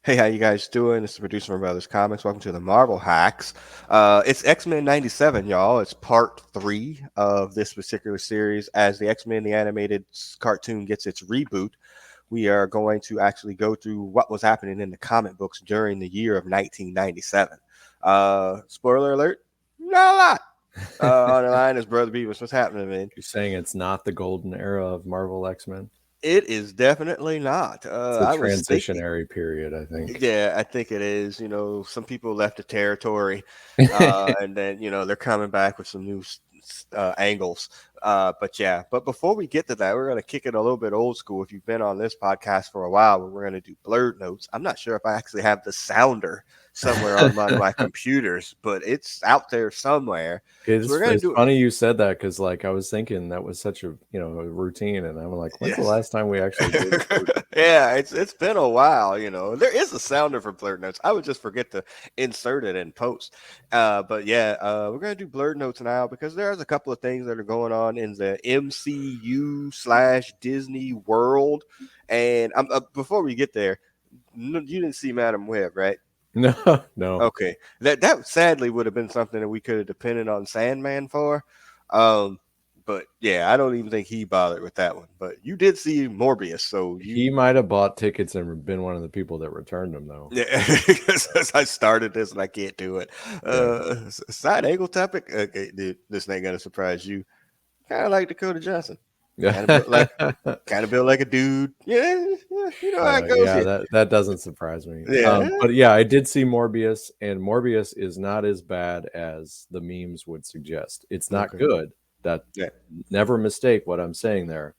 Hey, how you guys doing? It's the producer from Brothers Comics. Welcome to the Marvel Hacks. It's X-Men 97, y'all. It's part 3 of this particular series. As the X-Men, the animated cartoon gets its reboot, we are going to actually go through what was happening in the comic books during the year of 1997. Spoiler alert, not a lot. On the line is Brother Beavis. What's happening, man? You're saying it's not the golden era of Marvel X-Men? It is definitely not. It's a I was thinking. transitionary period, I think. Yeah, I think it is. Some people left the territory, and then they're coming back with some new angles. But yeah, but before we get to that, we're gonna kick it a little bit old school. If you've been on this podcast for a while, we're gonna do blurred notes. I'm not sure if I actually have the sounder somewhere on my computers, but it's out there somewhere. So we're gonna It's do it. funny you said that because, like, I was thinking that was such a routine, and I'm like, when's the Yes. last time we actually did? Yeah, it's been a while. There is a sounder for blurred notes. I would just forget to insert it in post. But yeah, we're gonna do blurred notes now because there's a couple of things that are going on in the MCU/Disney world. And before we get there, you didn't see Madam Web, right? No, no. Okay, that sadly would have been something that we could have depended on Sandman for. Um, but yeah, I don't even think he bothered with that one. But you did see Morbius, so He might have bought tickets and been one of the people that returned them, though. yeah, because I started this and I can't do it. Yeah. Side angle topic. Okay, dude, this ain't gonna surprise you. Kind of like Dakota Johnson. Kind of built like, a dude. Yeah, how it goes Yeah, here. that doesn't surprise me. Yeah. But yeah, I did see Morbius, and Morbius is not as bad as the memes would suggest. It's not Okay. good. That Yeah. never mistake what I'm saying there,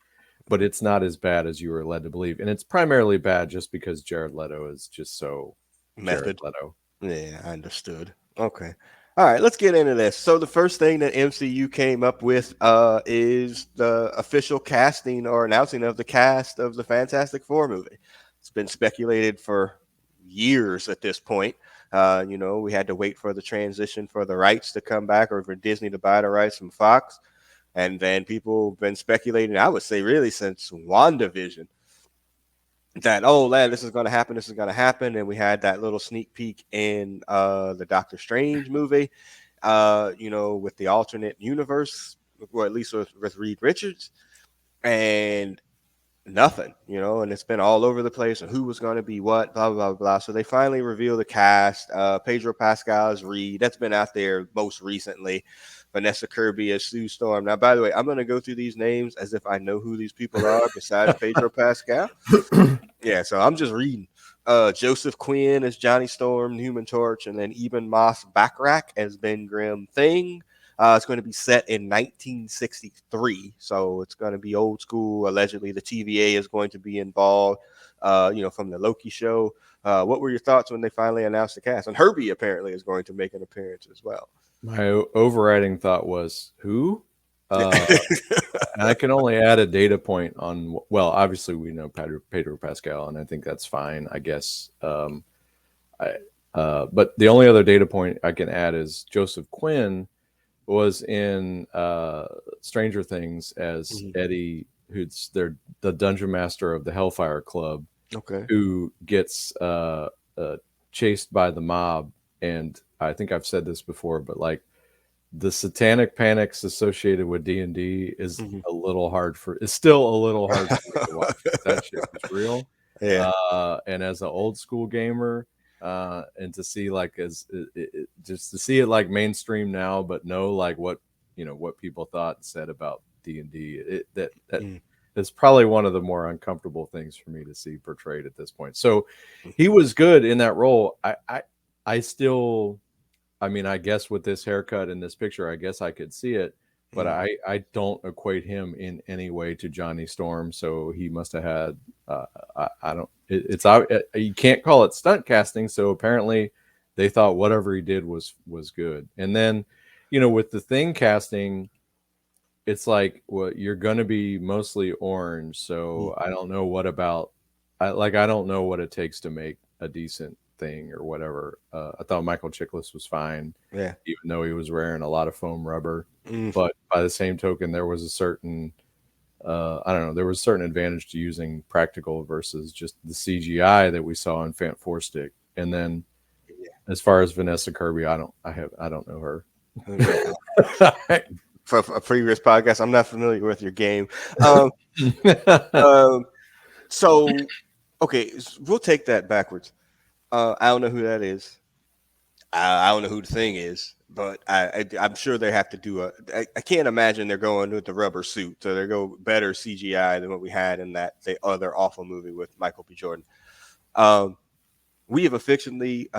but it's not as bad as you were led to believe, and it's primarily bad just because Jared Leto is just so Jared Method. Leto. Yeah, I understood. Okay. All right, let's get into this. So the first thing that MCU came up with is the official casting or announcing of the cast of the Fantastic Four movie. It's been speculated for years at this point. We had to wait for the transition for the rights to come back or for Disney to buy the rights from Fox. And then people have been speculating, I would say really since WandaVision, that lad, this is going to happen, and we had that little sneak peek in the Doctor Strange movie, with the alternate universe, or at least with Reed Richards, and nothing, and it's been all over the place and who was going to be what, blah blah blah. So they finally revealed the cast. Pedro Pascal as Reed. That's been out there most recently. Vanessa Kirby as Sue Storm. Now, by the way, I'm going to go through these names as if I know who these people are besides Pedro Pascal. Yeah, so I'm just reading. Joseph Quinn as Johnny Storm, Human Torch, and then Eben Moss Backrack as Ben Grimm Thing. It's going to be set in 1963, so it's going to be old school. Allegedly, the TVA is going to be involved. From the Loki show. What were your thoughts when they finally announced the cast? And Herbie apparently is going to make an appearance as well. My overriding thought was who. And I can only add a data point on. Well, obviously we know Pedro Pascal, and I think that's fine, I guess. But the only other data point I can add is Joseph Quinn was in Stranger Things as Eddie, who's the dungeon master of the Hellfire Club, Okay. who gets chased by the mob. And I think I've said this before, but like the satanic panics associated with D&D is a little hard it's still a little hard for me to watch. That shit is real. Yeah. And as an old school gamer, and to see like just to see it like mainstream now, but know like what people thought and said about D&D, that is probably one of the more uncomfortable things for me to see portrayed at this point. So he was good in that role. I still, I mean, I guess with this haircut in this picture, I guess I could see it, but I don't equate him in any way to Johnny Storm. So he must have had, I don't, you can't call it stunt casting. So apparently they thought whatever he did was good. And then, with the Thing casting, it's like, well, you're going to be mostly orange. So I don't know I don't know what it takes to make a decent Thing or whatever. I thought Michael Chiklis was fine, Yeah. even though he was wearing a lot of foam rubber. But by the same token, there was a certain I don't know, there was a certain advantage to using practical versus just the CGI that we saw in Fant Four Stick. And then as far as Vanessa Kirby, I don't know her. Yeah. For a previous podcast, I'm not familiar with your game. Um, um, so okay, we'll take that backwards. I don't know who that is. I don't know who the thing is, but I'm sure they have to do a. I can't imagine they're going with the rubber suit, so they go better CGI than what we had in that the other awful movie with Michael B. Jordan. Um, we have affectionately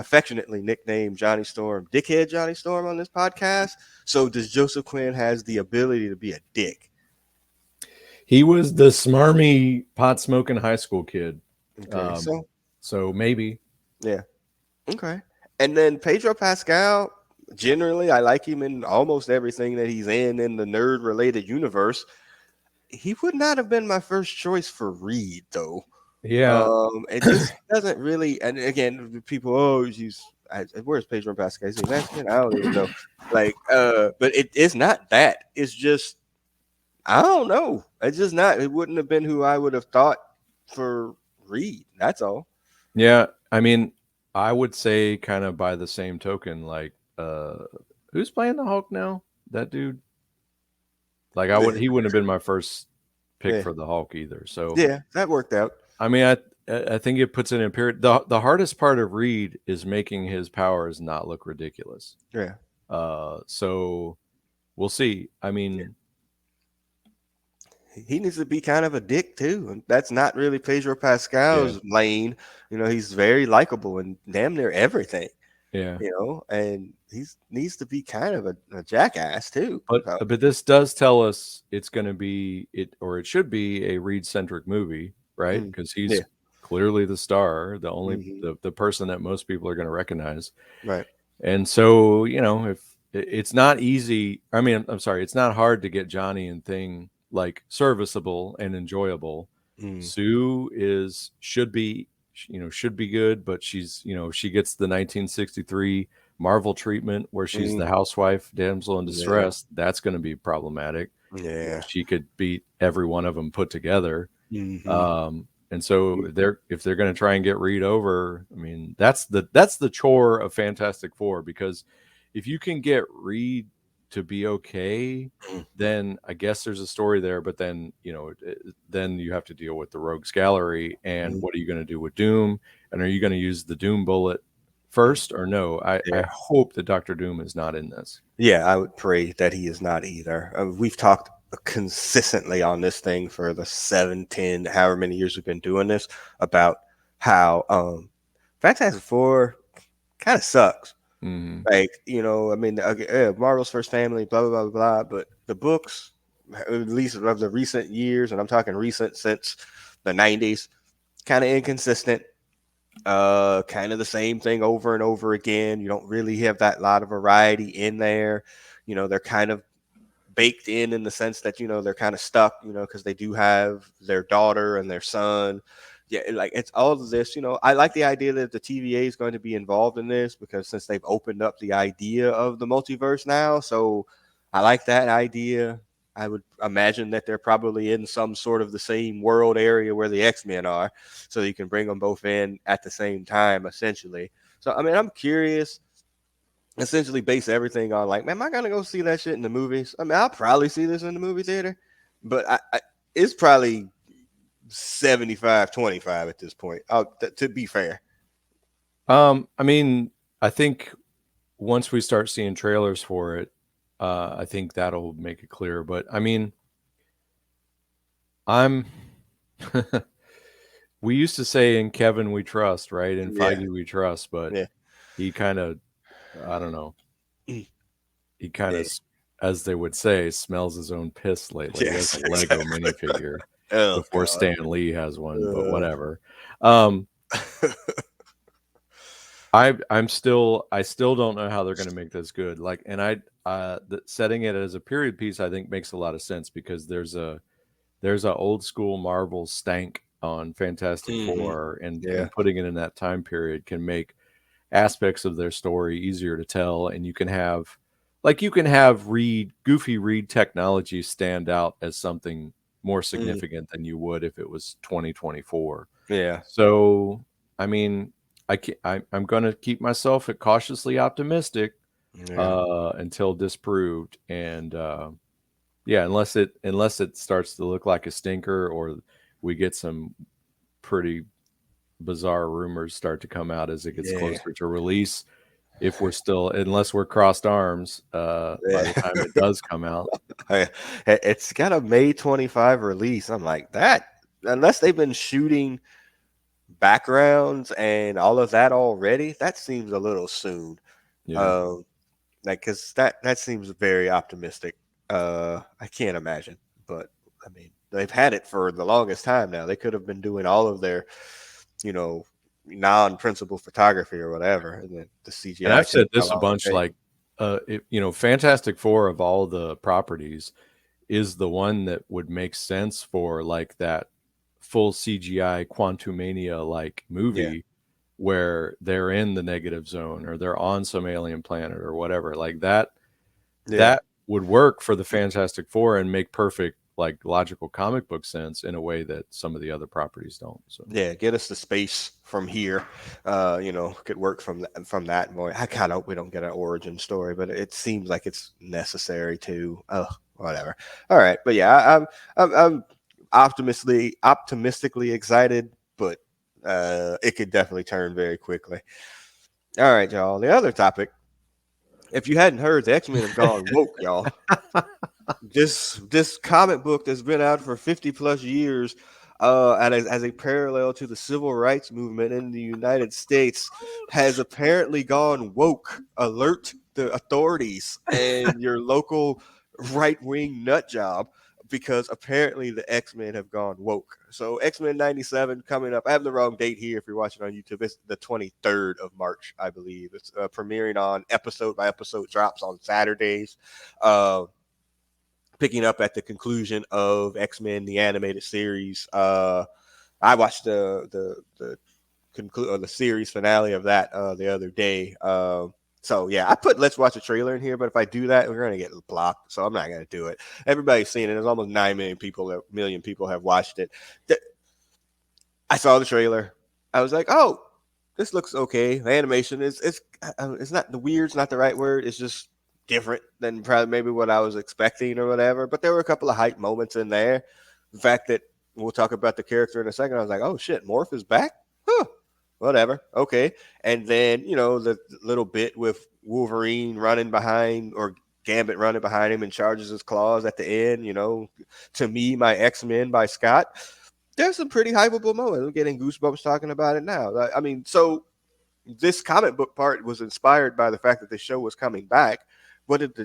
nicknamed Johnny Storm Dickhead Johnny Storm on this podcast. So does Joseph Quinn has the ability to be a dick? He was the smarmy pot smoking high school kid. Okay, Um, so so maybe. yeah, okay. And then Pedro Pascal, generally, I like him in almost everything that he's in the nerd related universe. He would not have been my first choice for Reed, though. Yeah. It just doesn't really. And again, people, oh, where's Pedro Pascal? Is he Mexican? I don't even know. Like, but it's not that. It's just I don't know. It's just not. It wouldn't have been who I would have thought for Reed. That's all. Yeah. I mean, I would say kind of by the same token, like, who's playing the Hulk now? That dude? Like Yeah, he wouldn't have been my first pick yeah, for the Hulk either. So yeah, that worked out. I mean, I think it puts it in period. The hardest part of Reed is making his powers not look ridiculous. Yeah. So we'll see. I Yeah. mean, He needs to be kind of a dick too, and that's not really Pedro yeah, Pascal's lane. He's very likable and damn near everything. yeah. And he's needs to be kind of a jackass too. So, But this does tell us it's going to be it, or it should be a Reed centric movie, right? mm, Because he's yeah, clearly the star, hmm, the person that most people are going to recognize. right, And so, if it's not easy, I mean, I'm sorry, it's not hard to get Johnny and Thing like serviceable and enjoyable. mm, Sue is should be good, but she gets the 1963 Marvel treatment where she's mm, the housewife damsel in yeah, distress. That's going to be problematic. yeah, She could beat every one of them put together. hmm, And so if they're going to try and get Reed over, I mean, that's the chore of Fantastic Four, because if you can get Reed to be okay, then I guess there's a story there. But then then you have to deal with the Rogues Gallery, and mm, what are you going to do with Doom? And are you going to use the Doom bullet first or no? I yeah. hope that Doctor Doom is not in this. Yeah, I would pray that he is not either. We've talked consistently on this thing for the 7, 10, however many years we've been doing this about how Fantastic Four kind of sucks. Hmm. Like, I mean, Marvel's first family, blah, blah, blah, blah. But the books, at least of the recent years, and I'm talking recent since the 90s, kind of inconsistent. Kind of the same thing over and over again. You don't really have that lot of variety in there. They're kind of baked in the sense that they're kind of stuck, because they do have their daughter and their son. Yeah, like it's all of this. I like the idea that the TVA is going to be involved in this, because since they've opened up the idea of the multiverse now, so I like that idea. I would imagine that they're probably in some sort of the same world area where the X-Men are, so you can bring them both in at the same time, essentially. So I mean, I'm curious. Essentially, base everything on like, man, am I gonna go see that shit in the movies? I mean, I'll probably see this in the movie theater, but it's probably 75-25 at this point. To be fair. I mean, I think once we start seeing trailers for it, I think that'll make it clear. But I mean, I'm. We used to say in Kevin we trust, right? In Yeah, Feige we trust, but yeah, he kind of, I don't know, he kind yeah, of, as they would say, smells his own piss lately. He has a yes, Lego exactly. minifigure Oh before god. Stan Lee has one, but Uh, whatever. Um, I still don't know how they're going to make this good. Like, and setting it as a period piece, I think makes a lot of sense, because there's a old school Marvel stank on Fantastic mhm, Four, yeah. and putting it in that time period can make aspects of their story easier to tell, and you can have Reed, goofy Reed technology stand out as something more Mm, significant than you would if it was 2024. yeah, So, I mean, I'm going to keep myself cautiously optimistic yeah, until disproved, and yeah, unless it starts to look like a stinker, or we get some pretty bizarre rumors start to come out as it gets yeah, closer to release. If we're still, unless we're crossed arms by yeah. the time it does come out. I- it's got a May 25 release. I'm like that. Unless they've been shooting backgrounds and all of that already, that seems a little soon. Yeah. Um, like because that seems very optimistic. I can't imagine, but I mean they've had it for the longest time now. They could have been doing all of their, you know, non-principal photography or whatever, and then the And CGI I've said takes how this a long bunch, it takes. like, Fantastic Four of all the properties is the one that would make sense for like that full CGI Quantumania like Yeah, movie where they're in the negative zone or they're on some alien planet or whatever. Like that yeah. that would work for the Fantastic Four and make perfect like logical comic book sense in a way that some of the other properties don't. So Yeah, get us the space from here. Could work from that. Boy, I kind of hope we don't get an origin story, but it seems like it's necessary to. Oh, whatever. All right, but yeah, I'm optimistically excited, but it could definitely turn very quickly. All right, y'all. The other topic. If you hadn't heard, the X Men have gone woke, y'all. This comic book that's been out for 50 plus years, and as a parallel to the civil rights movement in the United States, has apparently gone woke. Alert the authorities and your local right wing nut job, because apparently the X-Men have gone woke. So X-Men 97 coming up. I have the wrong date here if you're watching on YouTube. It's the 23rd of March, I believe. It's premiering on episode by episode drops on Saturdays. Uh, Picking up at the conclusion of X Men the animated series. I watched the conclude or the series finale of that the other day. So yeah, I put let's watch a trailer in here, but if I do that, we're gonna get blocked. So I'm not gonna do it. Everybody's seen it. There's almost 9 million people have watched it. I saw the trailer. I was like, oh, this looks okay. The animation is it's not the weird's not the right word. It's just different than probably maybe what I was expecting or whatever. But there were a couple of hype moments in there. The fact that we'll talk about the character in a second. I was like, oh shit, Morph is back. Huh. Whatever. Okay. And then the little bit with Wolverine running behind or Gambit running behind him and charges his claws at the end. To me, my X Men by Scott, there's some pretty hypeable moments. I'm getting goosebumps talking about it now. I mean, so this comic book part was inspired by the fact that the show was coming back.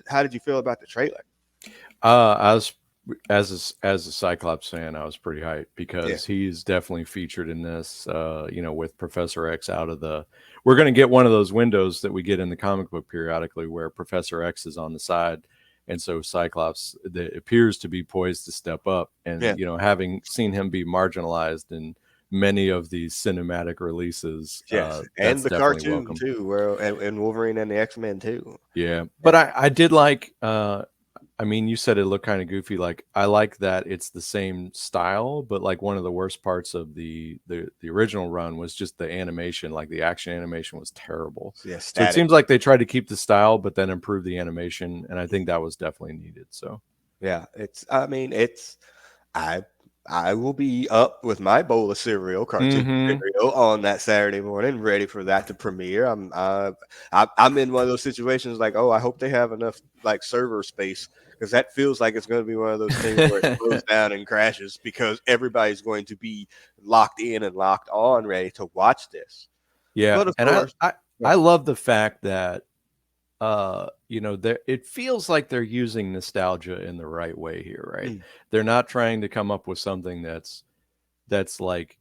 How did you feel about the trailer? I was as a Cyclops fan, I was pretty hyped Yeah, because he's definitely featured in this. With Professor X out of the, we're going to get one of those windows that we get in the comic book periodically where Professor X is on the side, and so Cyclops appears to be poised to step up. And yeah, having seen him be marginalized in many of these cinematic releases, yes, and that's the definitely cartoon welcome. too, where and Wolverine and the X Men too. Yeah, Yeah, but I did like. I mean, you said it looked kind of goofy. Like I like that it's the same style, but like one of the worst parts of the original run was just the animation. Like the action animation was terrible. yeah, So it static. seems like they tried to keep the style, but then improve the animation, and I think that was definitely needed. So Yeah, it's. I mean, it's. I I will be up with my bowl of cereal, cartoon hmm cereal, on that Saturday morning, ready for that to premiere. I'm in one of those situations like, oh, I hope they have enough like server space, because that feels like it's going to be one of those things where it slows down and crashes because everybody's going to be locked in and locked on, ready to watch this. yeah, But of and course, I love the fact that there it feels like they're using nostalgia in the right way here, right? mm, They're not trying to come up with something that's like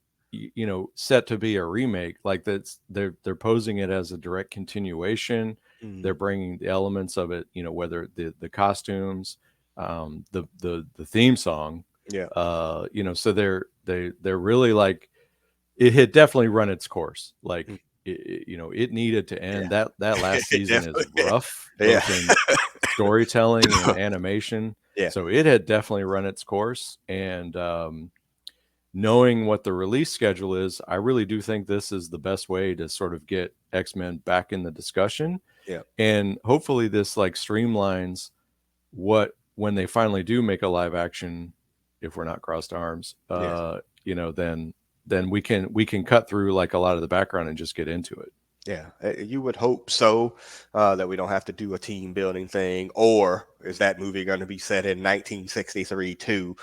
set to be a remake. Like that's they're posing it as a direct continuation. mm, They're bringing the elements of it, whether the costumes, the theme song, yeah, so they're really like it had definitely run its course. Like mm, it needed to yeah, end. That last season is definitely, rough, yeah, both in storytelling and animation. Yeah, So it had definitely run its course. And knowing what the release schedule is, I really do think this is the best way to sort of get X-Men back in the discussion. yeah, And hopefully this like streamlines what when they finally do make a live action, if we're not crossed arms, yeah. then we can cut through like a lot of the background and just get into it. Yeah, you would hope so, that we don't have to do a team building thing, or is that movie going to be set in 1963 too,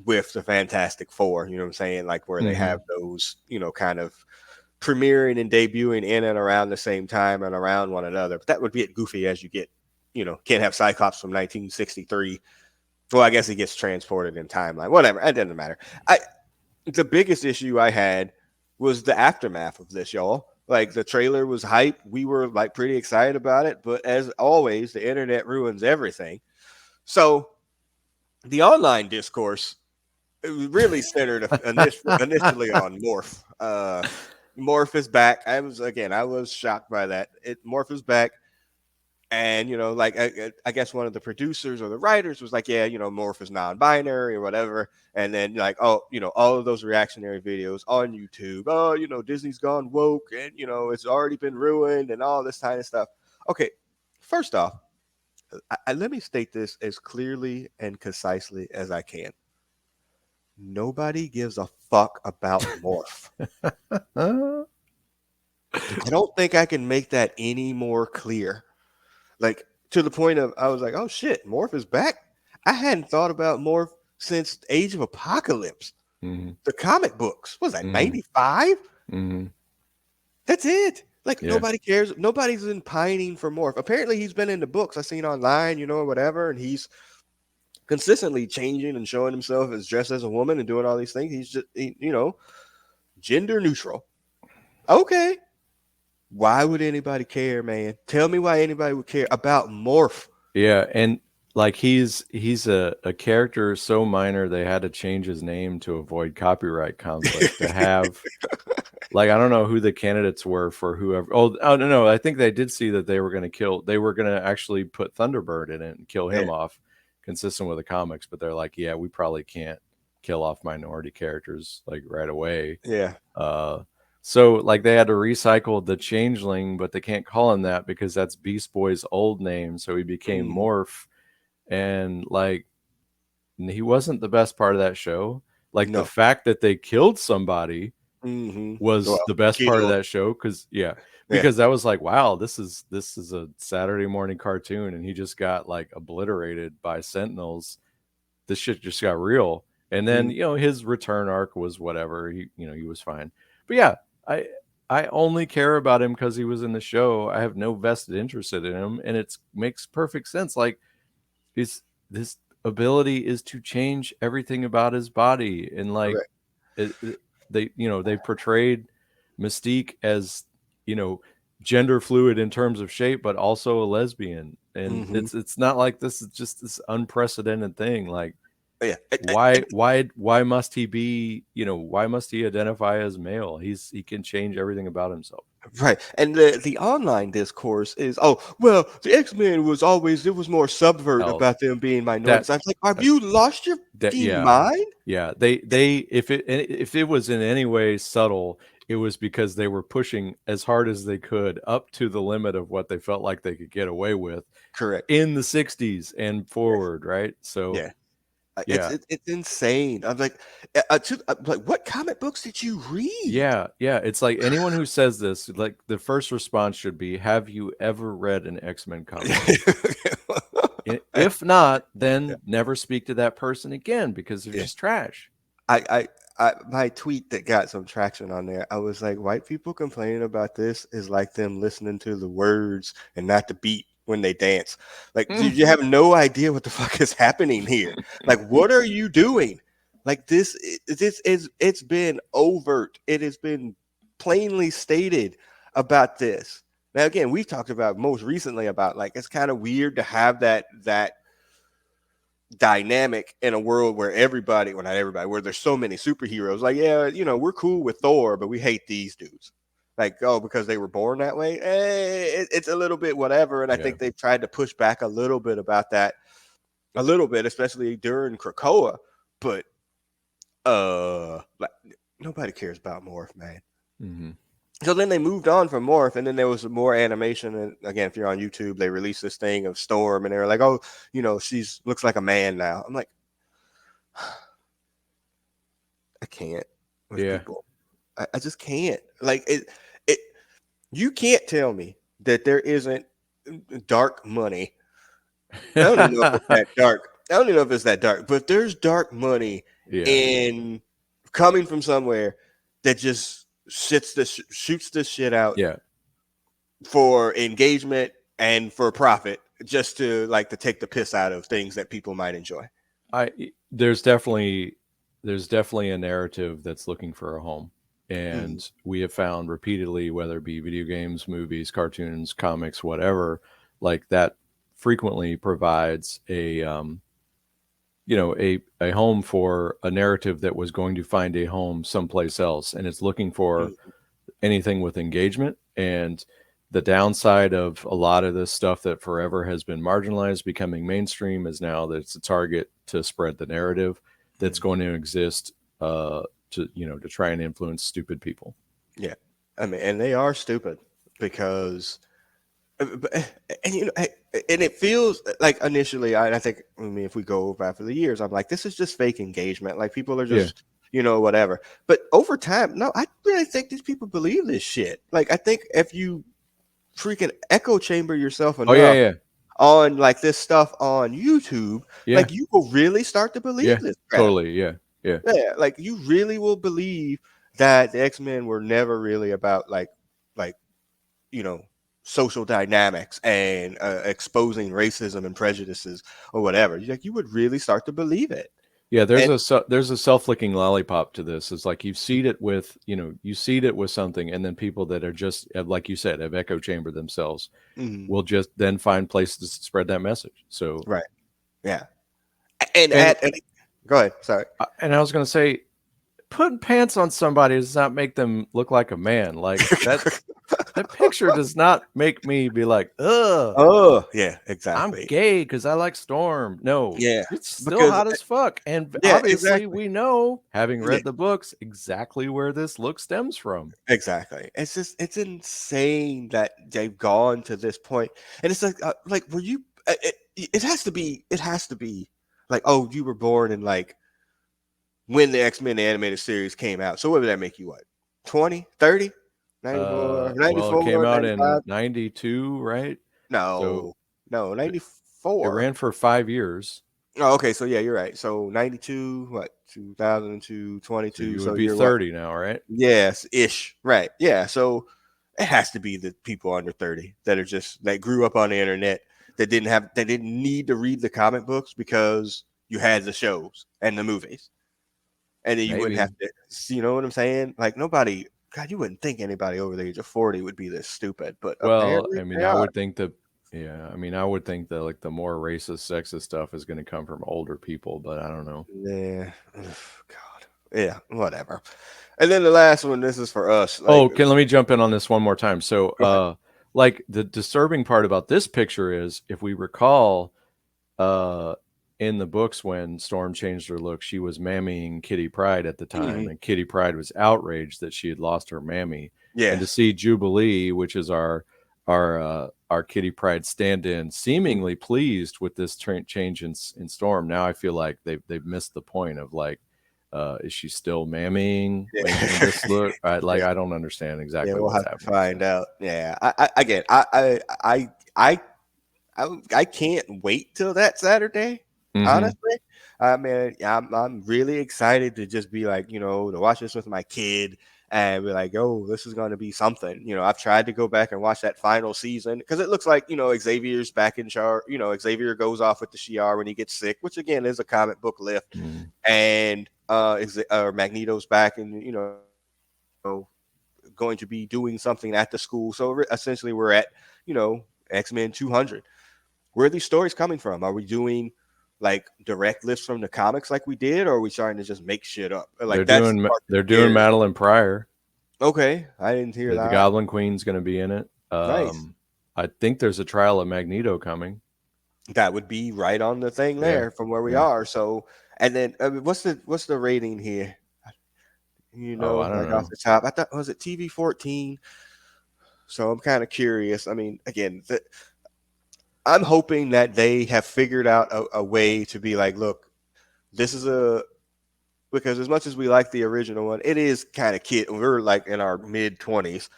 with the Fantastic Four? You know what I'm saying? Like where they have Mm-hmm. those, kind of premiering and debuting in and around the same time and around one another. But that would be it goofy as you get, can't have Cyclops from 1963. Well, I guess he gets transported in timeline. Whatever, it doesn't matter. The biggest issue I had was the aftermath of this, y'all. Like the trailer was hype. We were like pretty excited about it, but as always, the internet ruins everything. So the online discourse, it was really centered initially on Morph. Morph is back. I was shocked by that. Morph is back. And like I guess one of the producers or the writers was like, yeah, Morph is non-binary or whatever. And then like, oh, all of those reactionary videos on YouTube. Oh, Disney's gone woke, and it's already been ruined, and all this kind of stuff. Okay, first off, let me state this as clearly and concisely as I can. Nobody gives a fuck about Morph. I don't think I can make that any more clear. Like to the point of I was like, oh shit, Morph is back. I hadn't thought about Morph since Age of Apocalypse. Mm-hmm. The comic books. What was that, Mm-hmm. 95? Mm-hmm. That's it. Like Yeah. nobody cares. Nobody's been pining for Morph. Apparently he's been in the books I've seen online, whatever, and he's consistently changing and showing himself as dressed as a woman and doing all these things. He's just gender neutral. Okay. Why would anybody care, man? Tell me why anybody would care about Morph. Yeah, and like he's a character so minor they had to change his name to avoid copyright conflict to have like I don't know who the candidates were for whoever. Oh no, I think they did see that they were going to actually put Thunderbird in it and kill Yeah, him off consistent with the comics, but they're like, yeah, we probably can't kill off minority characters like right away. yeah. Uh so like they had to recycle the changeling, but they can't call him that because that's Beast Boy's old name, so he became Mm, Morph. And like he wasn't the best part of that show. Like the no. fact that they killed somebody was Well, the best part of killed. that show because yeah, Yeah. because that was like wow, this is a Saturday morning cartoon and he just got like obliterated by Sentinels. This shit just got real. And then Mm, his return arc was whatever. He was fine. But yeah, I I only care about him because he was in the show. I have no vested interest in him, and it makes perfect sense. Like his this ability is to change everything about his body, and like correct. they portrayed Mystique as you know gender fluid in terms of shape, but also a lesbian, and Hmm. it's not like this is just this unprecedented thing. Like Yeah. why must he be why must he identify as male? He can change everything about himself. Right. And the online discourse is, oh, well, the X-Men was always, it was more subvert Oh, about them being that minorities. I was like, have that, you lost your that fucking yeah. mind? Yeah, they if it was in any way subtle, it was because they were pushing as hard as they could up to the limit of what they felt like they could get away with Correct. in the 60s and Yes. forward, right? So, Yeah. yeah. It's insane. I'm like, like, what comic books did you read? Yeah, it's like anyone who says this, like the first response should be, "Have you ever read an X-Men comic book?" If not, Yeah. then never speak to that person again because they're Yeah. just trash. My tweet that got some traction on there, I was like, white people complaining about this is like them listening to the words and not the beat when they dance. Like, Mm. dude, you have no idea what the fuck is happening here. Like, what are you doing? Like this is it's been overt. It has been plainly stated about this. Now, again, we've talked about most recently about like it's kind of weird to have that dynamic in a world where everybody, well, not everybody, where there's so many superheroes. Like, yeah, we're cool with Thor, but we hate these dudes. like, oh, because they were born that way. It's a little bit whatever, and I Yeah. think they've tried to push back a little bit about that, a little bit, especially during Krakoa. But like nobody cares about Morph, man. Hmm. So then they moved on from Morph, and then there was more animation. And again, if you're on YouTube, they released this thing of Storm, and they were like, "Oh, she's looks like a man now." I'm like, I can't with Yeah. people. I just can't. Like it. You can't tell me that there isn't dark money. I don't even know if it's that dark. I don't even know if it's that dark, but there's dark money Yeah. in coming from somewhere that just shoots this shit out Yeah. for engagement and for profit, just to like to take the piss out of things that people might enjoy. I there's definitely a narrative that's looking for a home. Mhm. And we have found repeatedly, whether it be video games, movies, cartoons, comics, whatever, like that frequently provides a a home for a narrative that was going to find a home someplace else, and it's looking for Mhm. anything with engagement. And the downside of a lot of this stuff that forever has been marginalized becoming mainstream is now that it's a target to spread the narrative that's Mhm. going to exist, to try and influence stupid people. Yeah, I mean, and they are stupid because but- and and it feels like initially, I think, I mean, if we go back for the years, I'm like, this is just fake engagement. Like people are Yeah. just, whatever. But over time, no, I really think these people believe this shit. Like I think if you freaking echo chamber yourself Oh yeah, enough yeah, on like this stuff on YouTube, yeah, like you will really start to believe yeah. this crap. Totally, yeah, yeah, Yeah, like you really will believe that the X-Men were never really about like you know, social dynamics and exposing racism and prejudices or whatever. Like you would really start to believe it. yeah. And There's a self-licking lollipop to this. It's like you seed it with something, and then people that are just like you said have echo chambered themselves mhm, will just then find places to spread that message. So, right, yeah, and and go ahead. Sorry. and I was going to say, putting pants on somebody does not make them look like a man. Like that picture does not make me be like, ugh, Oh, yeah, I'm exactly. gay because I like Storm. No, Yeah, it's still because hot as fuck. And yeah, obviously, exactly. we know, having Yeah, read the books, exactly where this look stems from. exactly. It's insane that they've gone to this point, and it's like were you? It has to be like, oh, you were born in like when the X-Men animated series came out. So what would that make you? What, 20, 30, 94, Well, it came 94, out in 95? 92, right? So No, no, it, it 94. ran for 5 years. Oh, okay. So yeah, you're right. So 92, what, 2002, So 22. you would So be you're what? 30 now, right? Yes, ish. Right. Yeah. So it has to be the people under 30 that are just that grew up on the internet that didn't need to read the comic books because you had the shows and the movies. And then you wouldn't have Maybe. to, you know what I'm saying? Like nobody, God, you wouldn't think anybody over the age of 40 would be this stupid, but Well, apparently I mean, they are. I mean, I would think that like the more racist, sexist stuff is going to come from older people, but I don't know. Yeah. Ugh, God. Yeah, whatever. And then the last one, this is for us. Like, Oh, let me jump in on this one more time. So, go ahead. like the disturbing part about this picture is, if we recall, uh, in the books when Storm changed her look, she was mammying Kitty Pryde at the time, Mhm. and Kitty Pryde was outraged that she had lost her mammy. And to Yes. see Jubilee, which is our Kitty Pryde stand-in, Mhm. seemingly pleased with this change in Storm, now I feel like they've missed the point of like, is she still mammying in Yeah. this look? Yeah. I don't understand Yeah, exactly we'll what's have to happening. So find out. Yeah. Again, I I can't wait till that Saturday. hmm. Honestly, I mean, I'm really excited to just be like, to watch this with my kid and be like, oh, this is going to be something. I've tried to go back and watch that final season because it looks like Xavier's back in charge. Xavier goes off with the Shi'ar when he gets sick, which again is a comic book lift, Mm. and Magneto's back and going to be doing something at the school. So essentially, we're at X-Men 200. Where are these stories coming from? Are we doing like direct lifts from the comics like we did, or are we starting to just make shit up? Like that's the part that They're doing scares me. Madeline Pryor. Okay, I didn't hear The that. Goblin Queen's going to be in it. Nice. I think there's a trial of Magneto coming. That would be right on the thing Yeah, there from where we yeah. are. So, and then what's the rating here? Oh, I don't Like off know. the top, I thought was it TV 14. So I'm kind of curious. I mean, again, I'm hoping that they have figured out a way to be like, look, this is a because as much as we like the original one, it is kind of kid. We're like in our mid 20s.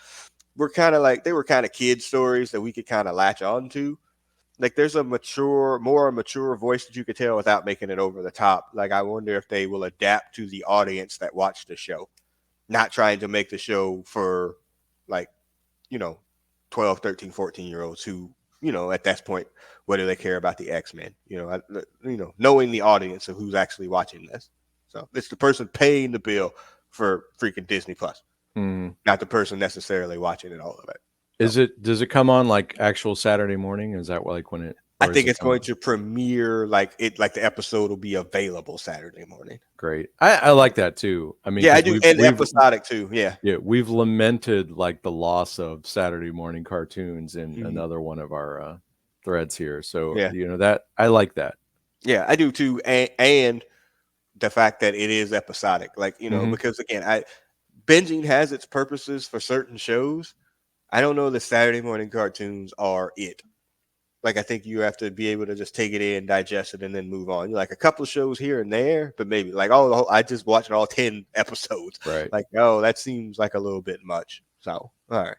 We're kind of like they were kind of kid stories that we could kind of latch on to. Like there's a more mature voice that you could tell without making it over the top. Like I wonder if they will adapt to the audience that watched the show, not trying to make the show for like, you know, 12, 13, 14-year olds who, at that point, what do they care about the X-Men? Knowing the audience of who's actually watching this. So it's the person paying the bill for freaking Disney Plus, Mm. not the person necessarily watching it all of it. So Does it come on like actual Saturday morning? Is that like when it, I or is think it it's going coming? to premiere like the episode will be available Saturday morning. Great. I like that too. I mean, Yeah, I because do, we've and we've episodic too. Yeah. yeah, we've lamented like the loss of Saturday morning cartoons in Mhm. another one of our threads here. So Yeah. that I like that. Yeah, I do too, and the fact that it is episodic, like Hmm. because again, I binging has its purposes for certain shows. I don't know that Saturday morning cartoons are it. Like I think you have to be able to just take it in, digest it, and then move on. Like a couple of shows here and there, but maybe like I just watched all 10 episodes. Right. Like that seems like a little bit much. So all right.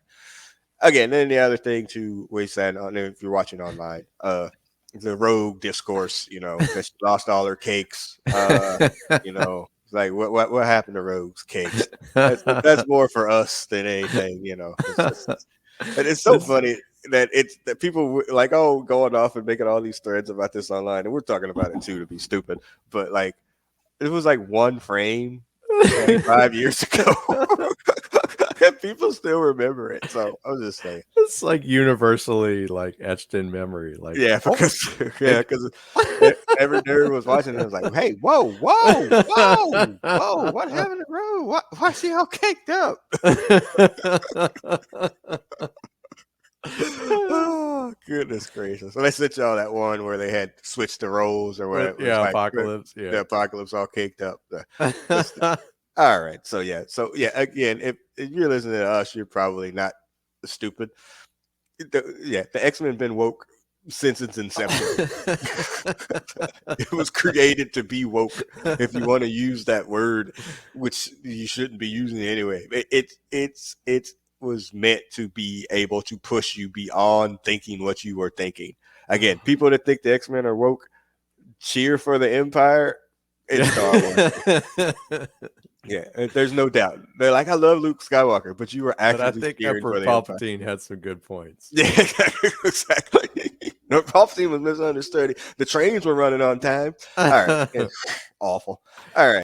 Again, then the other thing to we said on if you're watching online, the rogue discourse, that she lost all her cakes. It's like what happened to Rogue's cakes? That's more for us than anything. And it's so It's funny that it's that people like going off and making all these threads about this online, and we're talking about it too to be stupid, but like it was like one frame 25 years ago. And people still remember it. So I was just saying. it's like universally like etched in memory. Like, Yeah, oh, because yeah, it, because every nerd was watching it. It was like, hey, whoa, whoa, whoa, whoa, what happened to Rue? Why is she all caked up? Oh, goodness gracious. So they sent y'all that one where they had switched the roles or where but it was yeah, like apocalypse. the Yeah. apocalypse all caked up. Good stuff. All right. So yeah, again, if you're listening to us, you're probably not stupid. The X-Men been woke since its inception. It was created to be woke. If you want to use that word, which you shouldn't be using anyway, it was meant to be able to push you beyond thinking what you were thinking. Again, people that think the X-Men are woke cheer for the Empire. It's Star Wars. Yeah, there's no doubt. They're like, I love Luke Skywalker, but you were But I actively think cheering Emperor for the Empire. Palpatine had some good points. Yeah, exactly. No, Palpatine was misunderstood. The trains were running on time. All right. Awful. All right.